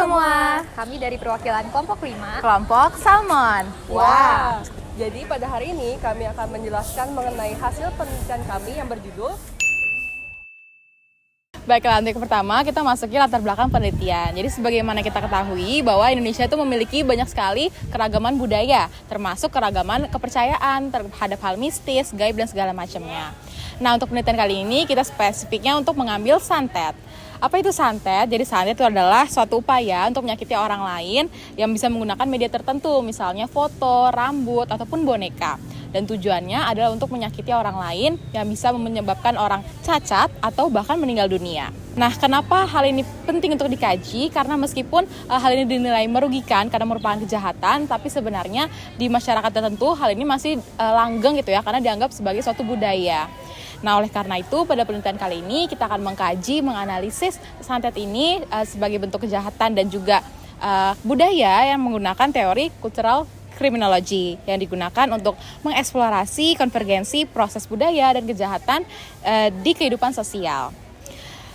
semua. Kami dari perwakilan kelompok 5. Kelompok Salmon. Wah. Jadi pada hari ini kami akan menjelaskan mengenai hasil penelitian kami yang berjudul Baiklah, untuk yang pertama kita masuki latar belakang penelitian. Jadi sebagaimana kita ketahui bahwa Indonesia itu memiliki banyak sekali keragaman budaya, termasuk keragaman kepercayaan terhadap hal mistis, gaib dan segala macamnya. Nah, untuk penelitian kali ini kita spesifiknya untuk mengambil santet. Apa itu santet? Jadi santet itu adalah suatu upaya untuk menyakiti orang lain yang bisa menggunakan media tertentu, misalnya foto, rambut, ataupun boneka. Dan tujuannya adalah untuk menyakiti orang lain yang bisa menyebabkan orang cacat atau bahkan meninggal dunia. Nah, kenapa hal ini penting untuk dikaji? Karena meskipun hal ini dinilai merugikan karena merupakan kejahatan, tapi sebenarnya di masyarakat tertentu hal ini masih langgeng gitu ya, karena dianggap sebagai suatu budaya. Nah, oleh karena itu pada penelitian kali ini kita akan mengkaji, menganalisis santet ini sebagai bentuk kejahatan dan juga budaya yang menggunakan teori cultural criminology yang digunakan untuk mengeksplorasi konvergensi proses budaya dan kejahatan di kehidupan sosial.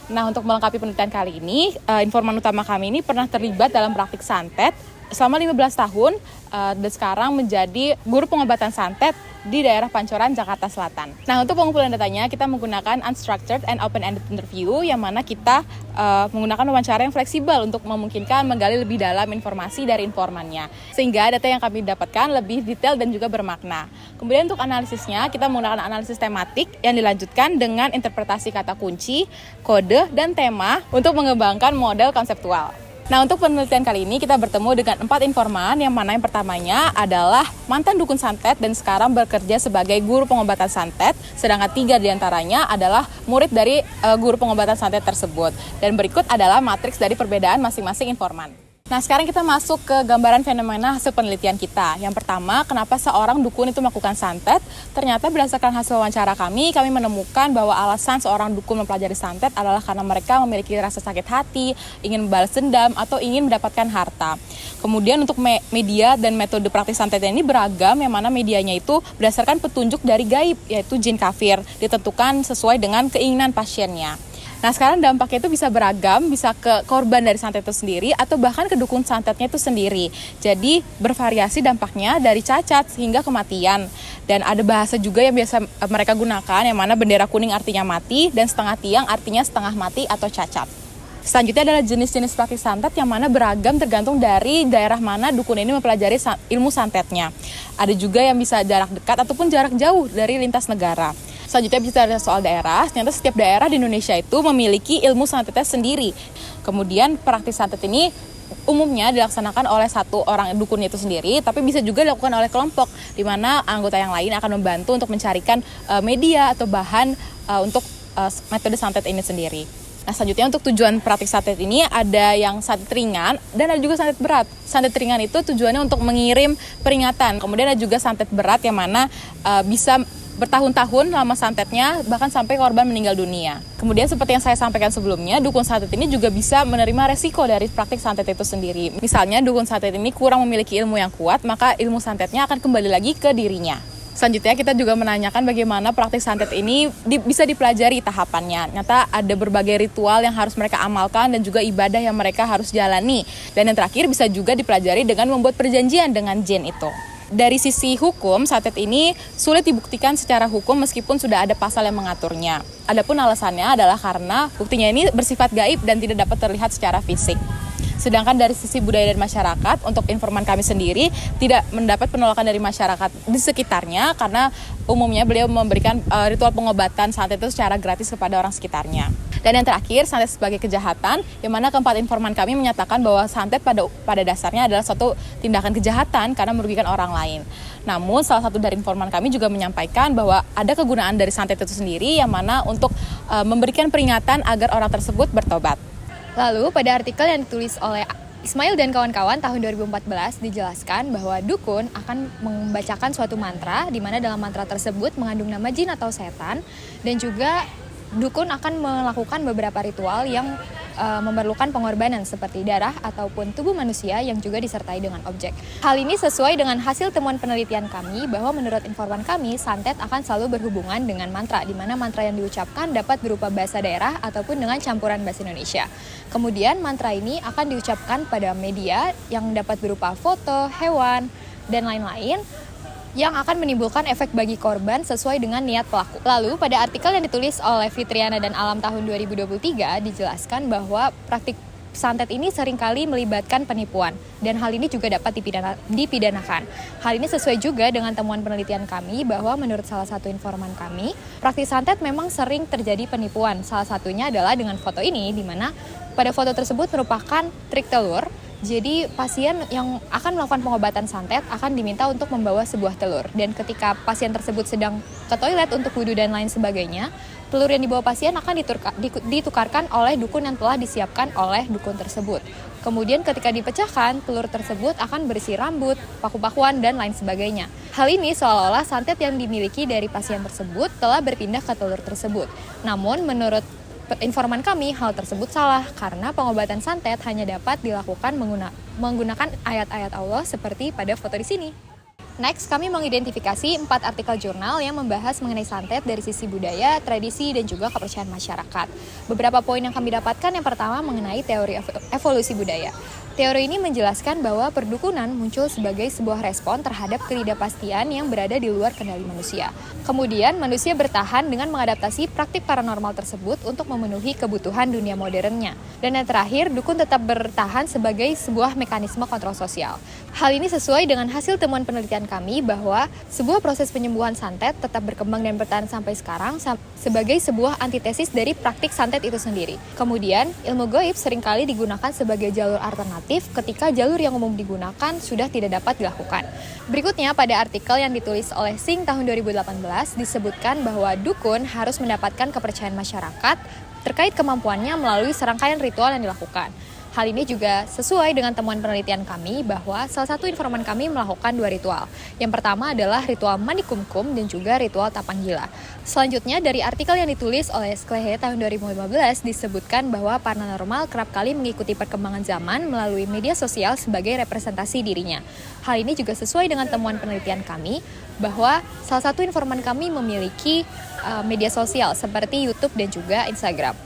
Nah, untuk melengkapi penelitian kali ini, informan utama kami ini pernah terlibat dalam praktik santet selama 15 tahun dan sekarang menjadi guru pengobatan santet di daerah Pancoran, Jakarta Selatan. Nah, untuk pengumpulan datanya kita menggunakan unstructured and open-ended interview yang mana kita menggunakan wawancara yang fleksibel untuk memungkinkan menggali lebih dalam informasi dari informannya. Sehingga data yang kami dapatkan lebih detail dan juga bermakna. Kemudian untuk analisisnya kita menggunakan analisis tematik yang dilanjutkan dengan interpretasi kata kunci, kode, dan tema untuk mengembangkan model konseptual. Nah, untuk penelitian kali ini kita bertemu dengan 4 informan yang mana yang pertamanya adalah mantan dukun santet dan sekarang bekerja sebagai guru pengobatan santet, sedangkan 3 diantaranya adalah murid dari guru pengobatan santet tersebut. Dan berikut adalah matriks dari perbedaan masing-masing informan. Nah, sekarang kita masuk ke gambaran fenomena hasil penelitian kita. Yang pertama, kenapa seorang dukun itu melakukan santet? Ternyata berdasarkan hasil wawancara kami menemukan bahwa alasan seorang dukun mempelajari santet adalah karena mereka memiliki rasa sakit hati, ingin membalas dendam, atau ingin mendapatkan harta. Kemudian untuk media dan metode praktik santet ini beragam, yang mana medianya itu berdasarkan petunjuk dari gaib, yaitu jin kafir, ditentukan sesuai dengan keinginan pasiennya. Nah, sekarang dampaknya itu bisa beragam, bisa ke korban dari santet itu sendiri atau bahkan ke dukun santetnya itu sendiri. Jadi bervariasi dampaknya dari cacat hingga kematian. Dan ada bahasa juga yang biasa mereka gunakan yang mana bendera kuning artinya mati dan setengah tiang artinya setengah mati atau cacat. Selanjutnya adalah jenis-jenis praktik santet yang mana beragam tergantung dari daerah mana dukun ini mempelajari ilmu santetnya. Ada juga yang bisa jarak dekat ataupun jarak jauh dari lintas negara. Selanjutnya bicara soal daerah, ternyata setiap daerah di Indonesia itu memiliki ilmu santetnya sendiri. Kemudian praktik santet ini umumnya dilaksanakan oleh satu orang dukunnya itu sendiri, tapi bisa juga dilakukan oleh kelompok, di mana anggota yang lain akan membantu untuk mencarikan media atau bahan untuk metode santet ini sendiri. Nah, selanjutnya untuk tujuan praktik santet ini ada yang santet ringan dan ada juga santet berat. Santet ringan itu tujuannya untuk mengirim peringatan. Kemudian ada juga santet berat yang mana bisa bertahun-tahun lama santetnya, bahkan sampai korban meninggal dunia. Kemudian seperti yang saya sampaikan sebelumnya, dukun santet ini juga bisa menerima resiko dari praktik santet itu sendiri. Misalnya dukun santet ini kurang memiliki ilmu yang kuat, maka ilmu santetnya akan kembali lagi ke dirinya. Selanjutnya kita juga menanyakan bagaimana praktik santet ini bisa dipelajari tahapannya. Nyata ada berbagai ritual yang harus mereka amalkan dan juga ibadah yang mereka harus jalani. Dan yang terakhir bisa juga dipelajari dengan membuat perjanjian dengan jin itu. Dari sisi hukum, santet ini sulit dibuktikan secara hukum meskipun sudah ada pasal yang mengaturnya. Adapun alasannya adalah karena buktinya ini bersifat gaib dan tidak dapat terlihat secara fisik. Sedangkan dari sisi budaya dan masyarakat, untuk informan kami sendiri tidak mendapat penolakan dari masyarakat di sekitarnya karena umumnya beliau memberikan ritual pengobatan santet itu secara gratis kepada orang sekitarnya. Dan yang terakhir, santet sebagai kejahatan, yang mana keempat informan kami menyatakan bahwa santet pada dasarnya adalah suatu tindakan kejahatan karena merugikan orang lain. Namun, salah satu dari informan kami juga menyampaikan bahwa ada kegunaan dari santet itu sendiri, yang mana untuk memberikan peringatan agar orang tersebut bertobat. Lalu, pada artikel yang ditulis oleh Ismail dan kawan-kawan tahun 2014 dijelaskan bahwa dukun akan membacakan suatu mantra, di mana dalam mantra tersebut mengandung nama jin atau setan, dan juga dukun akan melakukan beberapa ritual yang memerlukan pengorbanan seperti darah ataupun tubuh manusia yang juga disertai dengan objek. Hal ini sesuai dengan hasil temuan penelitian kami bahwa menurut informan kami, santet akan selalu berhubungan dengan mantra, di mana mantra yang diucapkan dapat berupa bahasa daerah ataupun dengan campuran bahasa Indonesia. Kemudian mantra ini akan diucapkan pada media yang dapat berupa foto, hewan, dan lain-lain yang akan menimbulkan efek bagi korban sesuai dengan niat pelaku. Lalu, pada artikel yang ditulis oleh Fitriana dan Alam tahun 2023 dijelaskan bahwa praktik santet ini seringkali melibatkan penipuan dan hal ini juga dapat dipidanakan. Hal ini sesuai juga dengan temuan penelitian kami bahwa menurut salah satu informan kami, praktik santet memang sering terjadi penipuan. Salah satunya adalah dengan foto ini, di mana pada foto tersebut merupakan trik telur. Jadi pasien yang akan melakukan pengobatan santet akan diminta untuk membawa sebuah telur. Dan ketika pasien tersebut sedang ke toilet untuk wudhu dan lain sebagainya, telur yang dibawa pasien akan ditukarkan oleh dukun yang telah disiapkan oleh dukun tersebut. Kemudian ketika dipecahkan, telur tersebut akan berisi rambut, paku-pakuan, dan lain sebagainya. Hal ini seolah-olah santet yang dimiliki dari pasien tersebut telah berpindah ke telur tersebut. Namun menurut informan kami, hal tersebut salah karena pengobatan santet hanya dapat dilakukan menggunakan ayat-ayat Allah seperti pada foto di sini. Next, kami mengidentifikasi 4 artikel jurnal yang membahas mengenai santet dari sisi budaya, tradisi, dan juga kepercayaan masyarakat. Beberapa poin yang kami dapatkan, yang pertama mengenai teori evolusi budaya. Teori ini menjelaskan bahwa perdukunan muncul sebagai sebuah respon terhadap ketidakpastian yang berada di luar kendali manusia. Kemudian, manusia bertahan dengan mengadaptasi praktik paranormal tersebut untuk memenuhi kebutuhan dunia modernnya. Dan yang terakhir, dukun tetap bertahan sebagai sebuah mekanisme kontrol sosial. Hal ini sesuai dengan hasil temuan penelitian kami bahwa sebuah proses penyembuhan santet tetap berkembang dan bertahan sampai sekarang sebagai sebuah antitesis dari praktik santet itu sendiri. Kemudian, ilmu gaib seringkali digunakan sebagai jalur alternatif ketika jalur yang umum digunakan sudah tidak dapat dilakukan. Berikutnya, pada artikel yang ditulis oleh Singh tahun 2018 disebutkan bahwa dukun harus mendapatkan kepercayaan masyarakat terkait kemampuannya melalui serangkaian ritual yang dilakukan. Hal ini juga sesuai dengan temuan penelitian kami bahwa salah satu informan kami melakukan 2 ritual. Yang pertama adalah ritual mandi kumkum dan juga ritual tapang gila. Selanjutnya, dari artikel yang ditulis oleh Sklehe tahun 2015 disebutkan bahwa paranormal kerap kali mengikuti perkembangan zaman melalui media sosial sebagai representasi dirinya. Hal ini juga sesuai dengan temuan penelitian kami bahwa salah satu informan kami memiliki media sosial seperti YouTube dan juga Instagram.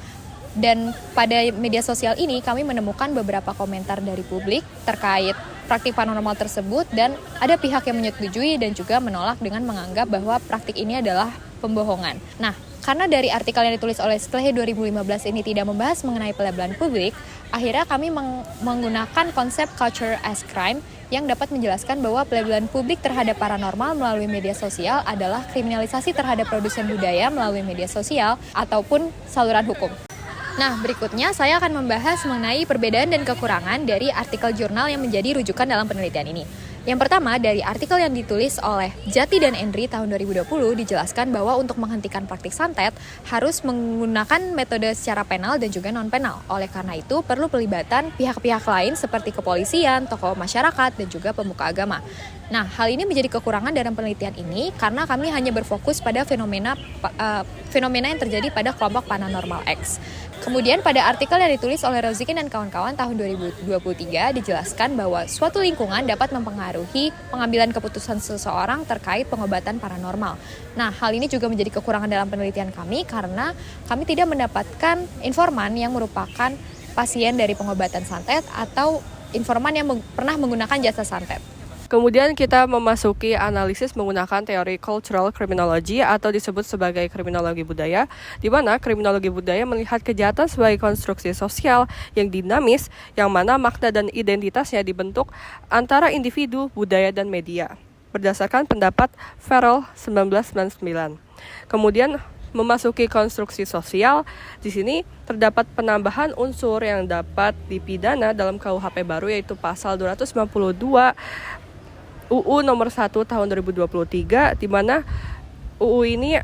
Dan pada media sosial ini kami menemukan beberapa komentar dari publik terkait praktik paranormal tersebut dan ada pihak yang menyetujui dan juga menolak dengan menganggap bahwa praktik ini adalah pembohongan. Nah, karena dari artikel yang ditulis oleh Sklehe 2015 ini tidak membahas mengenai pelabelan publik, akhirnya kami menggunakan konsep culture as crime yang dapat menjelaskan bahwa pelabelan publik terhadap paranormal melalui media sosial adalah kriminalisasi terhadap produsen budaya melalui media sosial ataupun saluran hukum. Nah, berikutnya saya akan membahas mengenai perbedaan dan kekurangan dari artikel jurnal yang menjadi rujukan dalam penelitian ini. Yang pertama, dari artikel yang ditulis oleh Jati dan Endri tahun 2020 dijelaskan bahwa untuk menghentikan praktik santet harus menggunakan metode secara penal dan juga non-penal. Oleh karena itu, perlu pelibatan pihak-pihak lain seperti kepolisian, tokoh masyarakat, dan juga pemuka agama. Nah, hal ini menjadi kekurangan dalam penelitian ini karena kami hanya berfokus pada fenomena yang terjadi pada kelompok paranormal X. Kemudian pada artikel yang ditulis oleh Rozikin dan kawan-kawan tahun 2023 dijelaskan bahwa suatu lingkungan dapat mempengaruhi pengambilan keputusan seseorang terkait pengobatan paranormal. Nah, hal ini juga menjadi kekurangan dalam penelitian kami karena kami tidak mendapatkan informan yang merupakan pasien dari pengobatan santet atau informan yang pernah menggunakan jasa santet. Kemudian kita memasuki analisis menggunakan teori cultural criminology atau disebut sebagai kriminologi budaya, di mana kriminologi budaya melihat kejahatan sebagai konstruksi sosial yang dinamis, yang mana makna dan identitasnya dibentuk antara individu, budaya, dan media, berdasarkan pendapat Farrell 1999. Kemudian memasuki konstruksi sosial, di sini terdapat penambahan unsur yang dapat dipidana dalam KUHP baru yaitu pasal 292 UU nomor 1 tahun 2023, di mana UU ini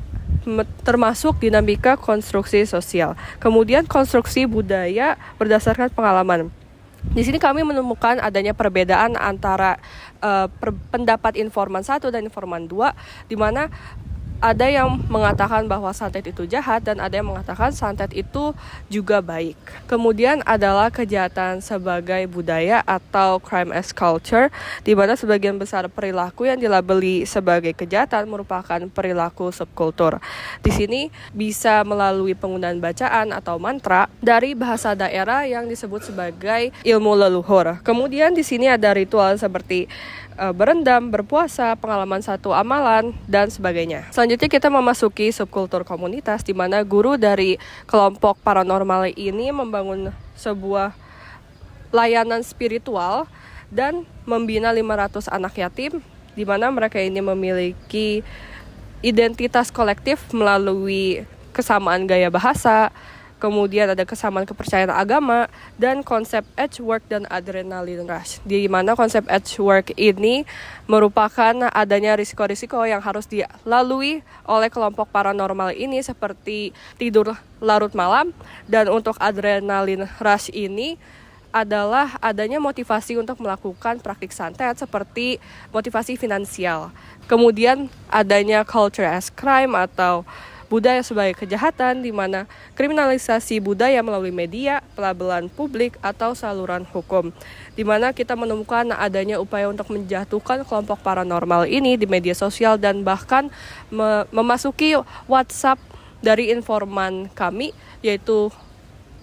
termasuk dinamika konstruksi sosial. Kemudian konstruksi budaya berdasarkan pengalaman. Di sini kami menemukan adanya perbedaan antara pendapat informan 1 dan informan 2, di mana ada yang mengatakan bahwa santet itu jahat dan ada yang mengatakan santet itu juga baik. Kemudian adalah kejahatan sebagai budaya atau crime as culture, di mana sebagian besar perilaku yang dilabeli sebagai kejahatan merupakan perilaku subkultur. Di sini bisa melalui penggunaan bacaan atau mantra dari bahasa daerah yang disebut sebagai ilmu leluhur. Kemudian di sini ada ritual seperti berendam, berpuasa, pengalaman satu amalan, dan sebagainya. Selanjutnya kita memasuki subkultur komunitas, di mana guru dari kelompok paranormal ini membangun sebuah layanan spiritual dan membina 500 anak yatim, di mana mereka ini memiliki identitas kolektif melalui kesamaan gaya bahasa, kemudian ada kesamaan kepercayaan agama, dan konsep edge work dan adrenaline rush. Di mana konsep edge work ini merupakan adanya risiko-risiko yang harus dilalui oleh kelompok paranormal ini seperti tidur larut malam, dan untuk adrenaline rush ini adalah adanya motivasi untuk melakukan praktik santet seperti motivasi finansial. Kemudian adanya culture as crime atau budaya sebagai kejahatan, di mana kriminalisasi budaya melalui media, pelabelan publik, atau saluran hukum. Di mana kita menemukan adanya upaya untuk menjatuhkan kelompok paranormal ini di media sosial dan bahkan memasuki WhatsApp dari informan kami, yaitu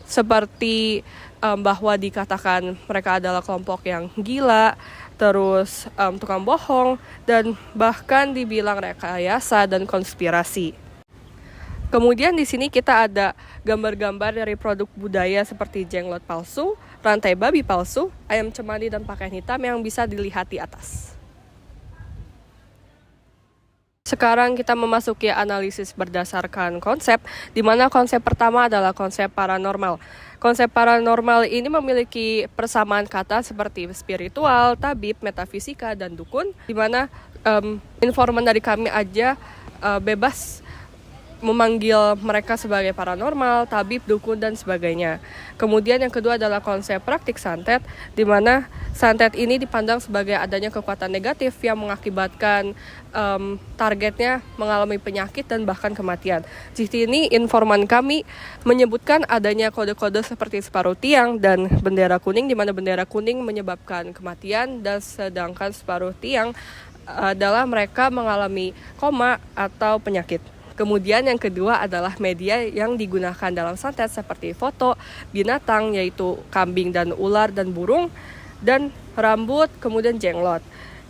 seperti bahwa dikatakan mereka adalah kelompok yang gila, terus tukang bohong, dan bahkan dibilang rekayasa dan konspirasi. Kemudian di sini kita ada gambar-gambar dari produk budaya seperti jenglot palsu, rantai babi palsu, ayam cemani, dan pakaian hitam yang bisa dilihat di atas. Sekarang kita memasuki analisis berdasarkan konsep, di mana konsep pertama adalah konsep paranormal. Konsep paranormal ini memiliki persamaan kata seperti spiritual, tabib, metafisika, dan dukun, di mana informan dari kami aja bebas memanggil mereka sebagai paranormal, tabib, dukun, dan sebagainya. Kemudian yang kedua adalah konsep praktik santet, di mana santet ini dipandang sebagai adanya kekuatan negatif yang mengakibatkan targetnya mengalami penyakit dan bahkan kematian. Di sini informan kami menyebutkan adanya kode-kode seperti separuh tiang dan bendera kuning, di mana bendera kuning menyebabkan kematian dan sedangkan separuh tiang adalah mereka mengalami koma atau penyakit. Kemudian yang kedua adalah media yang digunakan dalam santet seperti foto binatang, yaitu kambing dan ular dan burung, dan rambut, kemudian jenglot.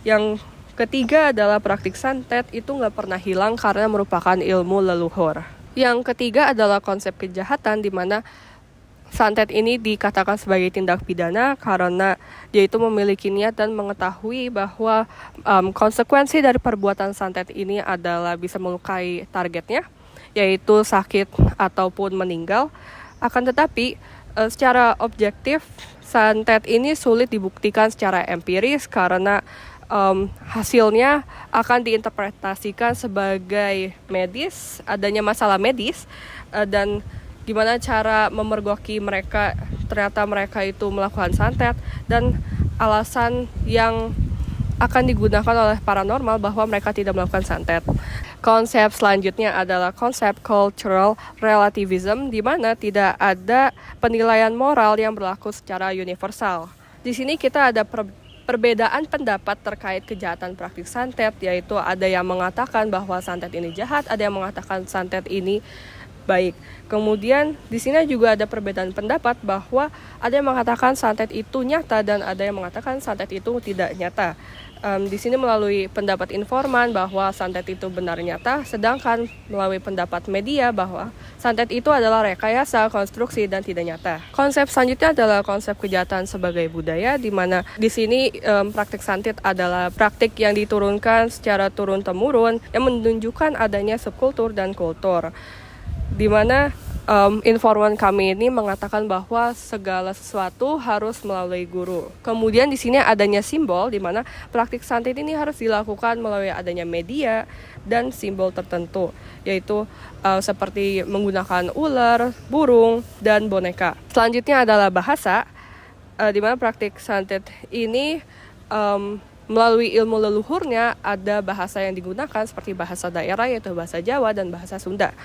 Yang ketiga adalah praktik santet itu nggak pernah hilang karena merupakan ilmu leluhur. Yang ketiga adalah konsep kejahatan, di mana santet ini dikatakan sebagai tindak pidana karena dia itu memiliki niat dan mengetahui bahwa konsekuensi dari perbuatan santet ini adalah bisa melukai targetnya, yaitu sakit ataupun meninggal. Akan tetapi secara objektif santet ini sulit dibuktikan secara empiris karena hasilnya akan diinterpretasikan sebagai medis, adanya masalah medis, dan gimana cara memergoki mereka, ternyata mereka itu melakukan santet, dan alasan yang akan digunakan oleh paranormal bahwa mereka tidak melakukan santet. Konsep selanjutnya adalah konsep cultural relativism, di mana tidak ada penilaian moral yang berlaku secara universal. Di sini kita ada perbedaan pendapat terkait kejahatan praktik santet, yaitu ada yang mengatakan bahwa santet ini jahat, ada yang mengatakan santet ini baik. Kemudian di sini juga ada perbedaan pendapat bahwa ada yang mengatakan santet itu nyata dan ada yang mengatakan santet itu tidak nyata. Di sini melalui pendapat informan bahwa santet itu benar nyata, sedangkan melalui pendapat media bahwa santet itu adalah rekayasa, konstruksi, dan tidak nyata. Konsep selanjutnya adalah konsep kejahatan sebagai budaya, di mana di sini praktik santet adalah praktik yang diturunkan secara turun-temurun yang menunjukkan adanya subkultur dan kultur. Di mana informan kami ini mengatakan bahwa segala sesuatu harus melalui guru. Kemudian di sini adanya simbol, di mana praktik santet ini harus dilakukan melalui adanya media dan simbol tertentu, yaitu seperti menggunakan ular, burung, dan boneka. Selanjutnya adalah bahasa, di mana praktik santet ini Melalui ilmu leluhurnya, ada bahasa yang digunakan seperti bahasa daerah yaitu bahasa Jawa dan bahasa Sunda.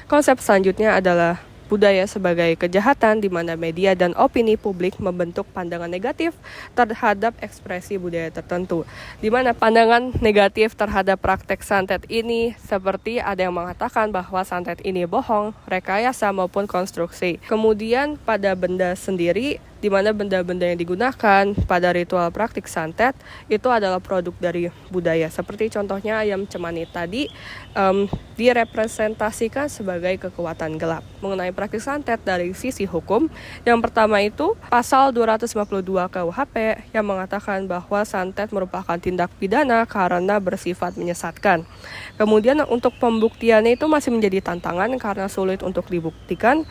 Konsep selanjutnya adalah budaya sebagai kejahatan di mana media dan opini publik membentuk pandangan negatif terhadap ekspresi budaya tertentu. Di mana pandangan negatif terhadap praktek santet ini seperti ada yang mengatakan bahwa santet ini bohong, rekayasa maupun konstruksi. Kemudian pada benda sendiri, di mana benda-benda yang digunakan pada ritual praktik santet itu adalah produk dari budaya. Seperti contohnya ayam cemani tadi direpresentasikan sebagai kekuatan gelap. Mengenai praktik santet dari sisi hukum, yang pertama itu pasal 252 KUHP yang mengatakan bahwa santet merupakan tindak pidana karena bersifat menyesatkan. Kemudian untuk pembuktiannya itu masih menjadi tantangan karena sulit untuk dibuktikan.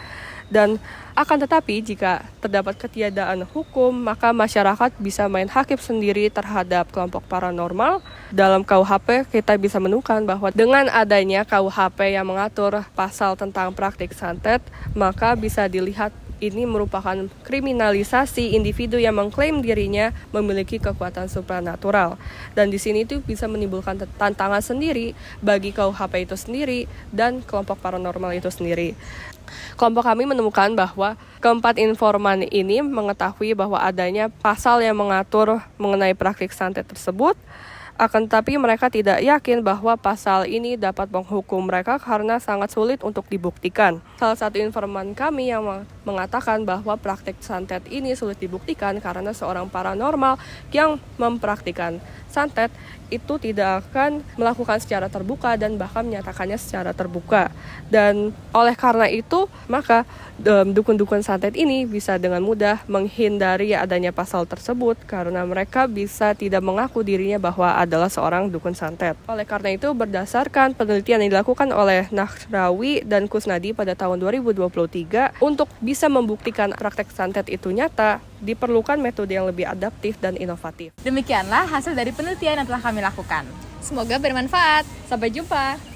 Dan akan tetapi jika terdapat ketiadaan hukum, maka masyarakat bisa main hakim sendiri terhadap kelompok paranormal. Dalam KUHP kita bisa menemukan bahwa dengan adanya KUHP yang mengatur pasal tentang praktik santet, maka bisa dilihat ini merupakan kriminalisasi individu yang mengklaim dirinya memiliki kekuatan supranatural. Dan di sini itu bisa menimbulkan tantangan sendiri bagi KUHP itu sendiri dan kelompok paranormal itu sendiri. Kelompok kami menemukan bahwa keempat informan ini mengetahui bahwa adanya pasal yang mengatur mengenai praktik santet tersebut. Akan tetapi mereka tidak yakin bahwa pasal ini dapat menghukum mereka karena sangat sulit untuk dibuktikan. Salah satu informan kami yang mengatakan bahwa praktik santet ini sulit dibuktikan karena seorang paranormal yang mempraktikkan santet itu tidak akan melakukan secara terbuka dan bahkan menyatakannya secara terbuka. Dan oleh karena itu, maka dukun-dukun santet ini bisa dengan mudah menghindari adanya pasal tersebut karena mereka bisa tidak mengaku dirinya bahwa adalah seorang dukun santet. Oleh karena itu, berdasarkan penelitian yang dilakukan oleh Nahrawi dan Kusnadi pada tahun 2023, untuk bisa membuktikan praktek santet itu nyata, diperlukan metode yang lebih adaptif dan inovatif. Demikianlah hasil dari penelitian yang telah kami lakukan. Semoga bermanfaat. Sampai jumpa.